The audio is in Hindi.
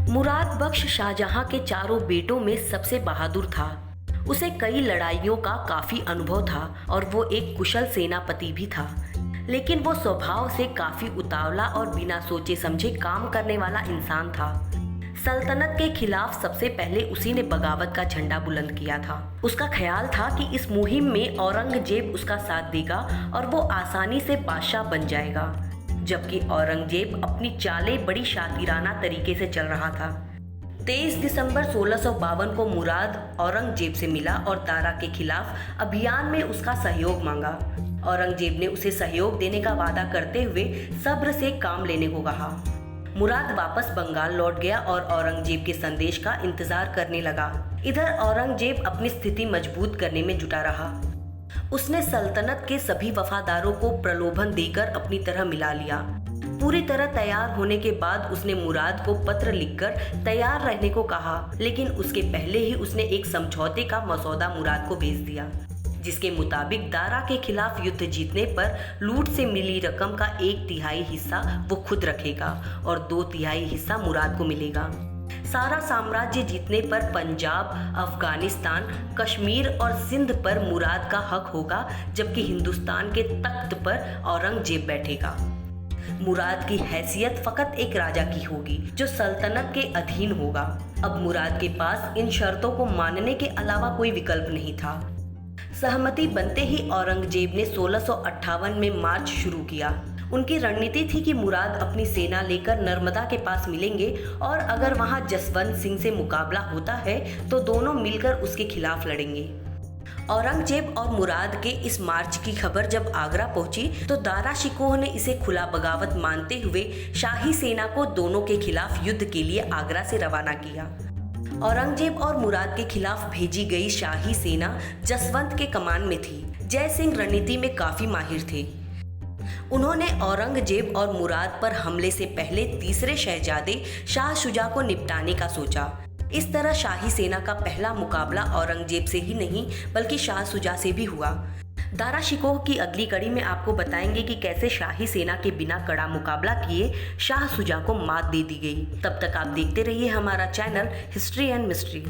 मुराद बख्श शाहजहां के चारों बेटों में सबसे बहादुर था। उसे कई लड़ाइयों का काफी अनुभव था और वो एक कुशल सेनापति भी था। लेकिन वो स्वभाव से काफी उतावला और बिना सोचे समझे काम करने वाला इंसान था। सल्तनत के खिलाफ सबसे पहले उसी ने बगावत का झंडा बुलंद किया था। उसका ख्याल था कि इस मुहिम में औरंगजेब उसका साथ देगा और वो आसानी से बादशाह बन जाएगा, जबकि औरंगजेब अपनी चालें बड़ी शातिराना तरीके से चल रहा था। 23 दिसंबर 1652 को मुराद औरंगजेब से मिला और दारा के खिलाफ अभियान में उसका सहयोग मांगा। औरंगजेब ने उसे सहयोग देने का वादा करते हुए सब्र से काम लेने को कहा। मुराद वापस बंगाल लौट गया और औरंगजेब के संदेश का इंतजार करने लगा। इधर औरंगजेब अपनी स्थिति मजबूत करने में जुटा रहा। उसने सल्तनत के सभी वफादारों को प्रलोभन देकर अपनी तरह मिला लिया। पूरी तरह तैयार होने के बाद उसने मुराद को पत्र लिखकर तैयार रहने को कहा, लेकिन उसके पहले ही उसने एक समझौते का मसौदा मुराद को भेज दिया, जिसके मुताबिक दारा के खिलाफ युद्ध जीतने पर लूट से मिली रकम का 1/3 हिस्सा वो खुद रखेगा और 2/3 हिस्सा मुराद को मिलेगा। सारा साम्राज्य जीतने पर पंजाब, अफगानिस्तान, कश्मीर और सिंध पर मुराद का हक होगा, जबकि हिंदुस्तान के तख्त पर औरंगजेब बैठेगा। मुराद की हैसियत फकत एक राजा की होगी, जो सल्तनत के अधीन होगा। अब मुराद के पास इन शर्तों को मानने के अलावा कोई विकल्प नहीं था। सहमति बनते ही औरंगजेब ने 1658 में मार्च शुरू किया। उनकी रणनीति थी कि मुराद अपनी सेना लेकर नर्मदा के पास मिलेंगे और अगर वहां जसवंत सिंह से मुकाबला होता है तो दोनों मिलकर उसके खिलाफ लड़ेंगे। औरंगजेब और मुराद के इस मार्च की खबर जब आगरा पहुंची तो दारा शिकोह ने इसे खुला बगावत मानते हुए शाही सेना को दोनों के खिलाफ युद्ध के लिए आगरा से रवाना किया। औरंगजेब और मुराद के खिलाफ भेजी गई शाही सेना जसवंत के कमान में थी। जय सिंह रणनीति में काफी माहिर थे। उन्होंने औरंगजेब और मुराद पर हमले से पहले तीसरे शहजादे शाह शुजा को निपटाने का सोचा। इस तरह शाही सेना का पहला मुकाबला औरंगजेब से ही नहीं बल्कि शाह शुजा से भी हुआ। दारा शिकोह की अगली कड़ी में आपको बताएंगे कि कैसे शाही सेना के बिना कड़ा मुकाबला किए शाह शुजा को मात दे दी गई। तब तक आप देखते रहिए हमारा चैनल हिस्ट्री एंड मिस्ट्री।